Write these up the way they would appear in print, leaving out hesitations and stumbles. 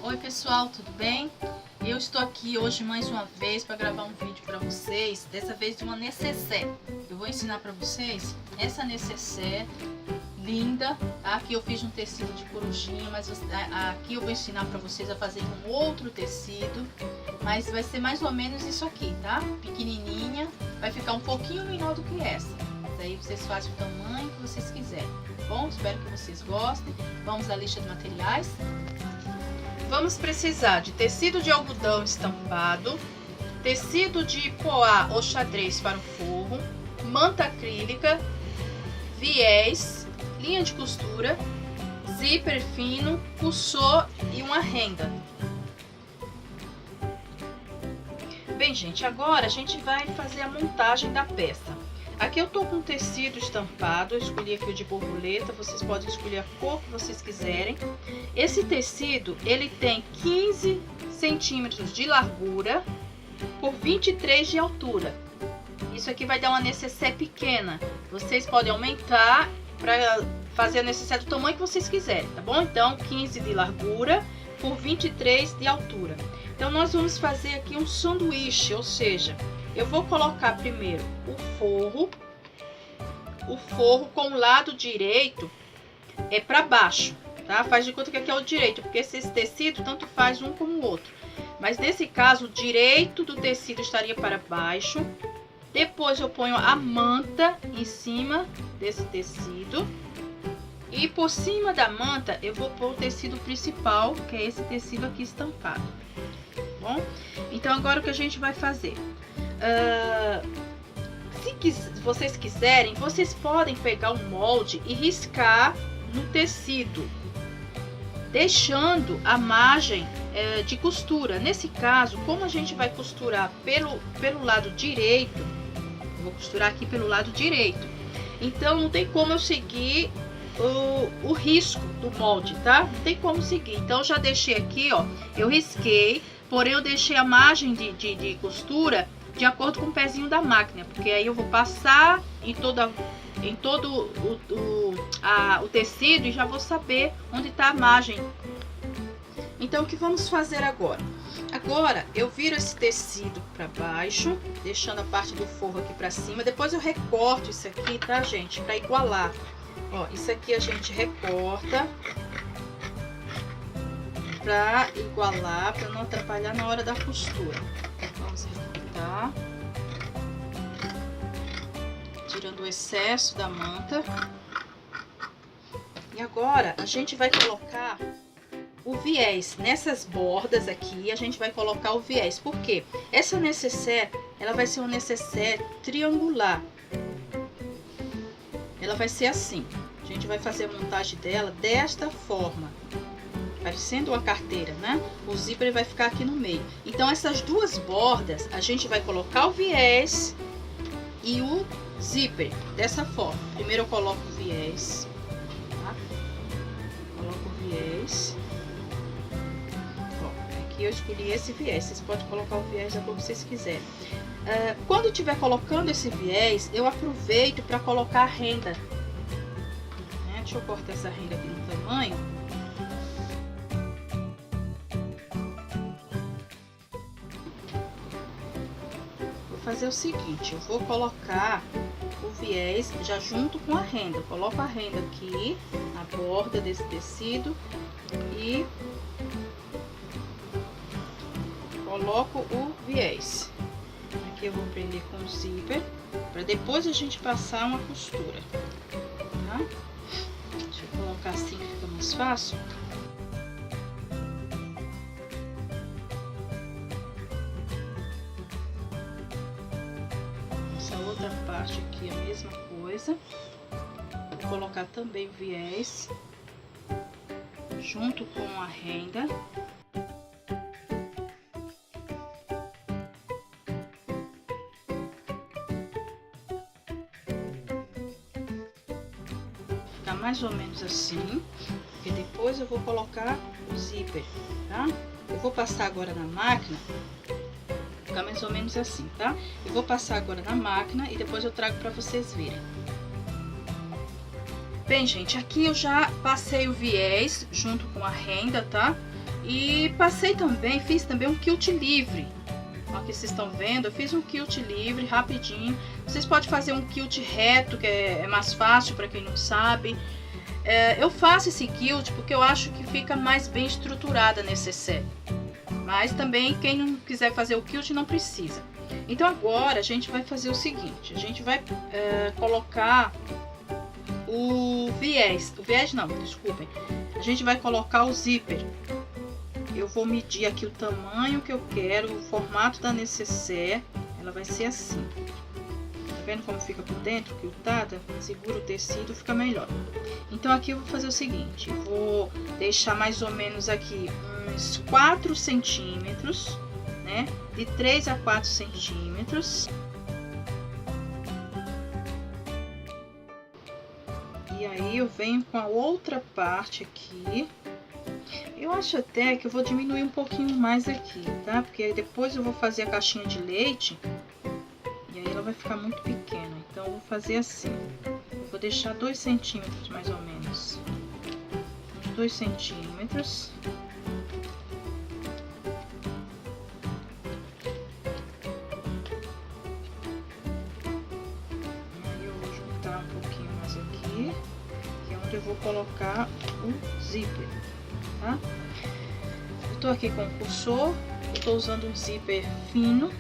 Oi pessoal, tudo bem? Eu estou aqui hoje mais uma vez para gravar um vídeo para vocês, dessa vez de uma nécessaire. Eu vou ensinar para vocês essa nécessaire linda, tá? Aqui eu fiz um tecido de corujinha, mas aqui eu vou ensinar para vocês a fazer um outro tecido, mas vai ser mais ou menos isso aqui, tá? Pequenininha, vai ficar um pouquinho menor do que essa. Daí vocês fazem o tamanho que vocês quiserem, tá bom? Espero que vocês gostem. Vamos à lista de materiais. Vamos precisar de tecido de algodão estampado, tecido de poá ou xadrez para o forro, manta acrílica, viés, linha de costura, zíper fino, puxô e uma renda. Bem, gente, agora a gente vai fazer a montagem da peça. Aqui eu tô com tecido estampado, eu escolhi aqui o de borboleta, vocês podem escolher a cor que vocês quiserem. Esse tecido, ele tem 15 centímetros de largura por 23 de altura. Isso aqui vai dar uma nécessaire pequena, vocês podem aumentar para fazer a nécessaire do tamanho que vocês quiserem, tá bom? Então, 15 de largura por 23 de altura. Então, nós vamos fazer aqui um sanduíche, ou seja, eu vou colocar primeiro o forro com o lado direito é para baixo, tá? Faz de conta que aqui é o direito, porque esse tecido tanto faz um como o outro. Mas nesse caso, o direito do tecido estaria para baixo. Depois eu ponho a manta em cima desse tecido. E por cima da manta eu vou pôr o tecido principal, que é esse tecido aqui estampado. Tá bom? Então agora o que a gente vai fazer? Se vocês quiserem, vocês podem pegar um molde e riscar no tecido, deixando a margem de costura. Nesse caso, como a gente vai costurar pelo lado direito, eu vou costurar aqui pelo lado direito, então não tem como eu seguir o risco do molde, tá? Não tem como seguir. Então, eu já deixei aqui, ó, eu risquei, porém eu deixei a margem de costura de acordo com o pezinho da máquina, porque aí eu vou passar em todo o tecido e já vou saber onde está a margem. Então, o que vamos fazer agora? Agora, eu viro esse tecido para baixo, deixando a parte do forro aqui para cima. Depois eu recorto isso aqui, tá, gente? Para igualar. Ó, isso aqui a gente recorta para igualar, para não atrapalhar na hora da costura. Vamos recortar, tirando o excesso da manta. E agora a gente vai colocar o viés nessas bordas aqui. A gente vai colocar o viés, porque essa nécessaire, ela vai ser uma nécessaire triangular. Ela vai ser assim. A gente vai fazer a montagem dela desta forma, parecendo uma carteira, né? O zíper vai ficar aqui no meio. Então, essas duas bordas, a gente vai colocar o viés e o zíper dessa forma. Primeiro eu coloco o viés, tá? Coloco o viés. Ó, aqui eu escolhi esse viés. Vocês podem colocar o viés da cor que vocês quiserem. Quando estiver colocando esse viés, eu aproveito para colocar a renda. Deixa eu cortar essa renda aqui no tamanho. Vou fazer o seguinte, eu vou colocar o viés já junto com a renda. Eu coloco a renda aqui na borda desse tecido e coloco o viés. Aqui eu vou prender com o zíper para depois a gente passar uma costura, tá? Deixa eu colocar assim que fica mais fácil. Essa outra parte aqui é a mesma coisa. Vou colocar também o viés junto com a renda. Mais ou menos assim, e depois eu vou colocar o zíper, tá? Eu vou passar agora na máquina, ficar mais ou menos assim, tá? Eu vou passar agora na máquina e depois eu trago para vocês verem. Bem, gente, aqui eu já passei o viés junto com a renda, tá? E passei também, fiz também um quilt livre. Aqui vocês estão vendo, eu fiz um quilt livre rapidinho. Vocês podem fazer um quilt reto, que é mais fácil para quem não sabe. Eu faço esse quilt porque eu acho que fica mais bem estruturada a necessaire. Mas também quem não quiser fazer o quilt não precisa. Então agora a gente vai fazer o seguinte, a gente vai colocar o viés não, desculpem. A gente vai colocar o zíper. Eu vou medir aqui o tamanho que eu quero, o formato da necessaire. Ela vai ser assim. Tá vendo como fica por dentro, quiltada? Segura o tecido, fica melhor. Então aqui eu vou fazer o seguinte, vou deixar mais ou menos aqui uns 4 centímetros, né? De 3 a 4 centímetros. E aí eu venho com a outra parte aqui. Eu acho até que eu vou diminuir um pouquinho mais aqui, tá? Porque aí depois eu vou fazer a caixinha de leite e aí ela vai ficar muito pequena. Então eu vou fazer assim. Eu vou deixar 2 centímetros mais ou menos. Uns 2 centímetros. Aí eu vou juntar um pouquinho mais aqui, que é onde eu vou colocar o zíper. Tá? Eu tô aqui com o cursor, eu tô usando um zíper fino,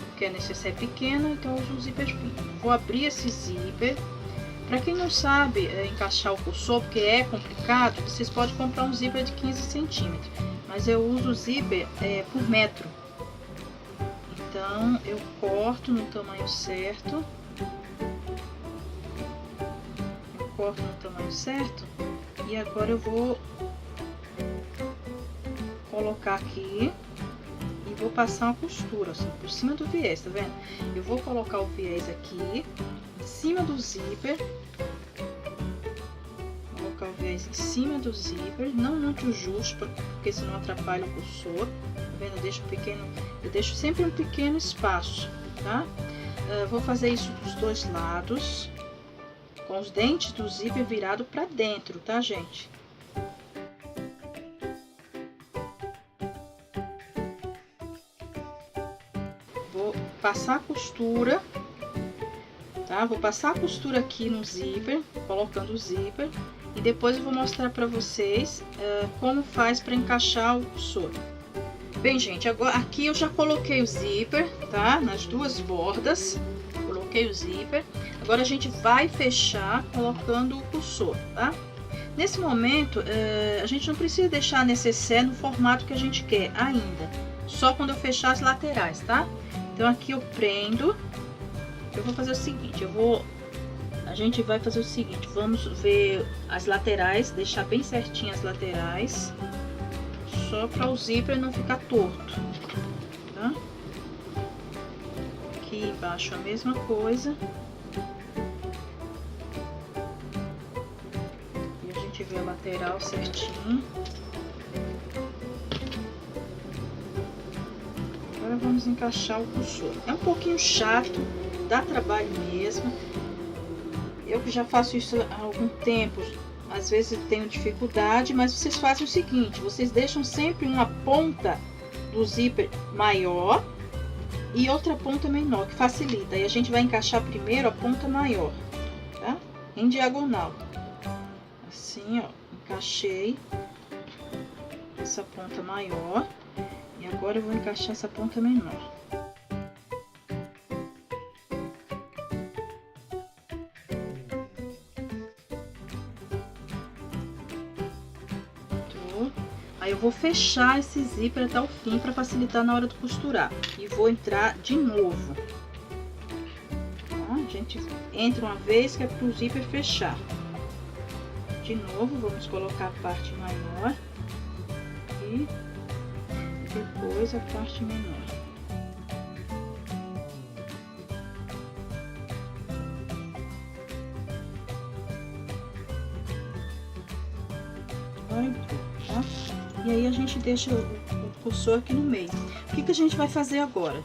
porque a necessaire é pequena, então eu uso um zíper fino. Vou abrir esse zíper. Para quem não sabe encaixar o cursor, porque é complicado, vocês podem comprar um zíper de 15 centímetros, mas eu uso o zíper por metro. Então eu corto no tamanho certo. E agora eu vou colocar aqui e vou passar uma costura assim, por cima do viés, tá vendo? Eu vou colocar o viés aqui em cima do zíper. Vou colocar o viés em cima do zíper, não muito justo, porque senão atrapalha o cursor. Tá vendo? Eu deixo sempre um pequeno espaço, tá? Vou fazer isso dos dois lados, com os dentes do zíper virado para dentro, tá, gente? Vou passar a costura, tá? Vou passar a costura aqui no zíper, colocando o zíper, e depois eu vou mostrar para vocês como faz para encaixar o cursor. Bem, gente, agora aqui eu já coloquei o zíper, tá? Nas duas bordas, coloquei o zíper. Agora a gente vai fechar colocando o cursor, tá? Nesse momento, a gente não precisa deixar a necessaire no formato que a gente quer ainda, só quando eu fechar as laterais, tá? Então aqui eu prendo. Eu vou fazer o seguinte, a gente vai fazer o seguinte, vamos ver as laterais, deixar bem certinho as laterais, só para o zíper não ficar torto, tá? Aqui embaixo a mesma coisa. E a gente vê a lateral certinho. Agora vamos encaixar o cursor. É um pouquinho chato, dá trabalho mesmo. Eu que já faço isso há algum tempo, às vezes tenho dificuldade, mas vocês fazem o seguinte, vocês deixam sempre uma ponta do zíper maior e outra ponta menor, que facilita. E a gente vai encaixar primeiro a ponta maior, tá? Em diagonal. Assim, ó, encaixei essa ponta maior e agora eu vou encaixar essa ponta menor. Aí eu vou fechar esse zíper até o fim para facilitar na hora de costurar. E vou entrar de novo. Tá? A gente entra uma vez que é para o zíper fechar. De novo, vamos colocar a parte maior. E depois a parte menor. Agora entrou, tá? E aí a gente deixa o cursor aqui no meio. O que a gente vai fazer agora?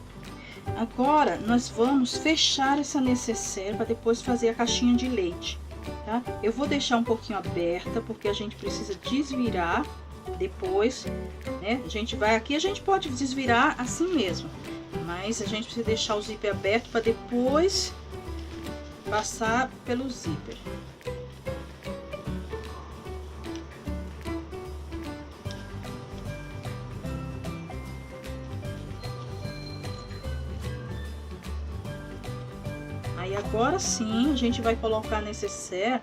Agora nós vamos fechar essa necessaire para depois fazer a caixinha de leite, tá? Eu vou deixar um pouquinho aberta porque a gente precisa desvirar depois, né? A gente vai aqui, a gente pode desvirar assim mesmo, mas a gente precisa deixar o zíper aberto para depois passar pelo zíper. Aí agora sim a gente vai colocar necessaire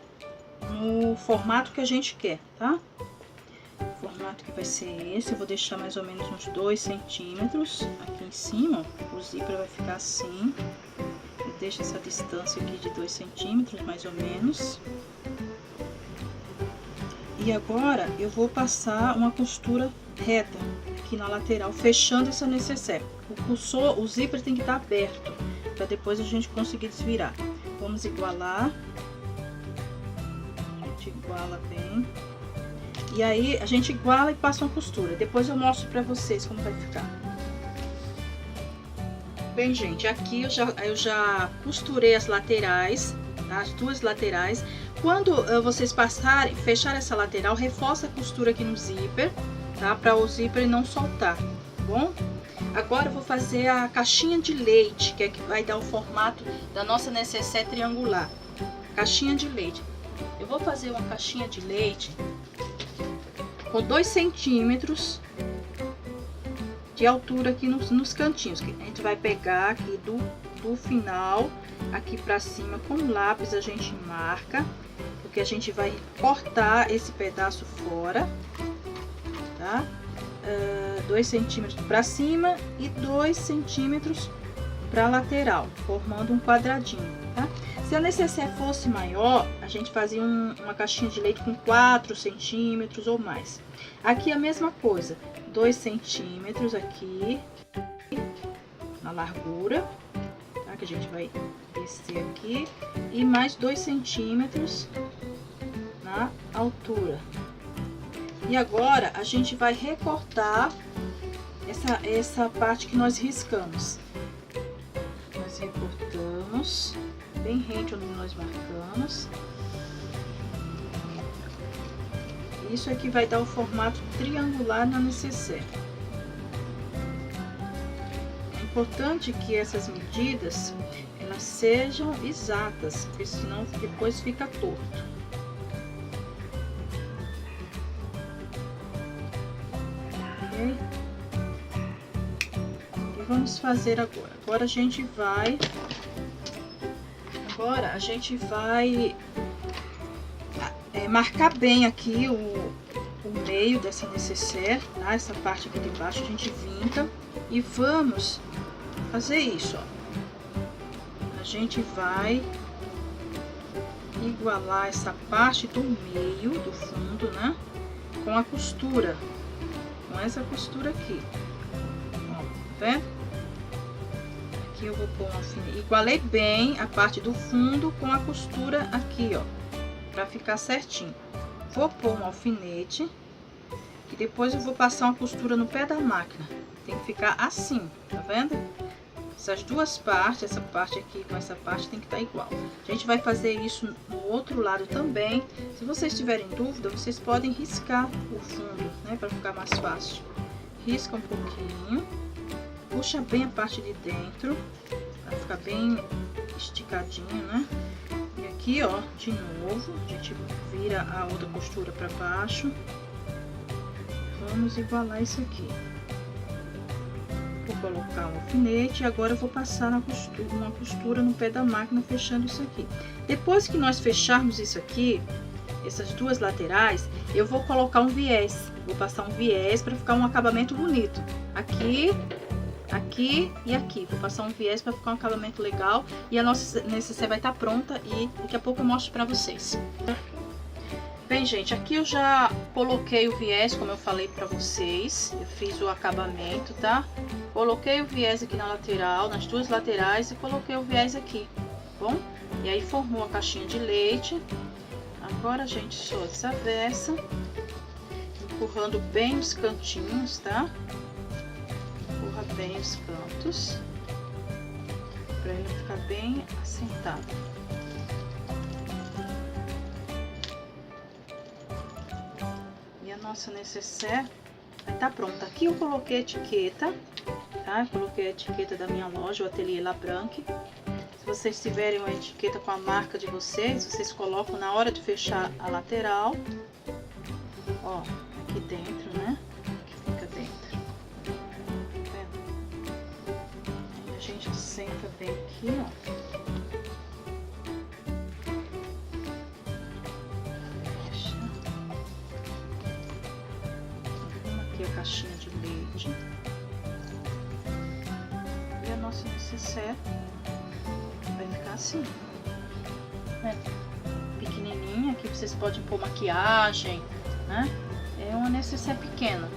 no formato que a gente quer, tá? O formato que vai ser esse, eu vou deixar mais ou menos uns 2 centímetros aqui em cima, o zíper vai ficar assim. Eu deixo essa distância aqui de 2 centímetros mais ou menos. E agora eu vou passar uma costura reta aqui na lateral, fechando essa necessaire. O zíper tem que estar aberto, para depois a gente conseguir desvirar. Vamos igualar. A gente iguala bem. E aí a gente iguala e passa uma costura. Depois eu mostro para vocês como vai ficar. Bem, gente, aqui eu já costurei as laterais, tá? As duas laterais. Quando vocês passarem, fechar essa lateral, reforça a costura aqui no zíper, tá? Para o zíper não soltar, tá bom? Agora eu vou fazer a caixinha de leite, que é que vai dar o formato da nossa necessaire triangular. Caixinha de leite. Eu vou fazer uma caixinha de leite com 2 centímetros de altura aqui nos cantinhos. A gente vai pegar aqui do final, aqui pra cima, com o lápis a gente marca, porque a gente vai cortar esse pedaço fora, tá? 2 centímetros para cima e 2 centímetros para lateral, formando um quadradinho, tá? Se a necessaire fosse maior, a gente fazia uma caixinha de leite com 4 centímetros ou mais. Aqui a mesma coisa, 2 centímetros aqui na largura, tá? Que a gente vai descer aqui, e mais 2 centímetros na altura. E agora a gente vai recortar essa parte que nós riscamos. Nós recortamos bem rente onde nós marcamos. Isso aqui vai dar o formato triangular na necessaire. É importante que essas medidas elas sejam exatas, porque senão depois fica torto. E vamos fazer agora. Agora a gente vai marcar bem aqui o meio dessa necessaire, tá? Essa parte aqui de baixo a gente vinca e vamos fazer isso, ó. A gente vai igualar essa parte do meio, do fundo, né? Com a costura. Com essa costura aqui, ó, tá vendo? Aqui eu vou pôr um alfinete, igualei bem a parte do fundo com a costura aqui, ó, pra ficar certinho. Vou pôr um alfinete e depois eu vou passar uma costura no pé da máquina. Tem que ficar assim, tá vendo? Essas duas partes, essa parte aqui com essa parte tem que estar igual. A gente vai fazer isso no outro lado também. Se vocês tiverem dúvida, vocês podem riscar o fundo, né, para ficar mais fácil. Risca um pouquinho, puxa bem a parte de dentro, para ficar bem esticadinho, né? E aqui, ó, de novo, a gente vira a outra costura para baixo. Vamos igualar isso aqui. Vou colocar um alfinete e agora eu vou passar uma costura no pé da máquina, fechando isso aqui. Depois que nós fecharmos isso aqui, essas duas laterais, eu vou colocar um viés. Vou passar um viés para ficar um acabamento bonito. Aqui, aqui e aqui. Vou passar um viés para ficar um acabamento legal. E a nossa necessaire vai estar pronta e daqui a pouco eu mostro para vocês. Bem, gente, aqui eu já coloquei o viés, como eu falei pra vocês. Eu fiz o acabamento, tá? Coloquei o viés aqui na lateral, nas duas laterais, e coloquei o viés aqui, tá bom? E aí formou a caixinha de leite. Agora a gente só desavessa, empurrando bem os cantinhos, tá? Empurra bem os cantos, pra ele ficar bem assentado. nossa necessaire vai estar pronta. Aqui eu coloquei a etiqueta, tá? Eu coloquei a etiqueta da minha loja, o Atelier Labranque. Se vocês tiverem uma etiqueta com a marca de vocês, vocês colocam na hora de fechar a lateral. Ó, aqui dentro, né? Aqui fica dentro. Tá vendo? Aí a gente senta bem aqui, ó. Aqui a caixinha de leite. E a nossa necessaire vai ficar assim. Pequenininha, aqui vocês podem pôr maquiagem, né? É uma necessaire pequena.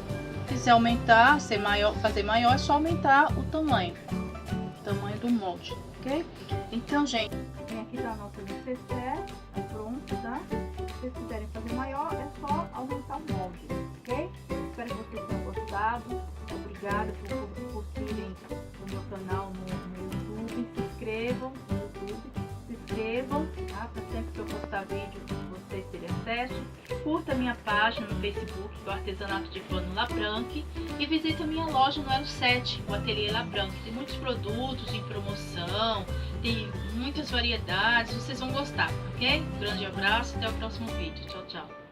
Se quiser aumentar, ser maior, fazer maior, é só aumentar o tamanho do molde, ok? Então, gente, vem aqui da nossa necessaire, tá pronto, tá? Se vocês quiserem fazer maior, é só aumentar o molde, ok? Espero que vocês tenham gostado. Obrigada por curtirem o meu canal no YouTube. Se inscrevam no YouTube, tá? Para sempre que eu postar vídeo, vocês terem acesso. Curta minha página no Facebook, do Artesanato de Pano Labranque, e visite a minha loja no Elo 7, o Atelier Labranque. Tem muitos produtos em promoção, tem muitas variedades, vocês vão gostar, ok? Um grande abraço, até o próximo vídeo. Tchau, tchau.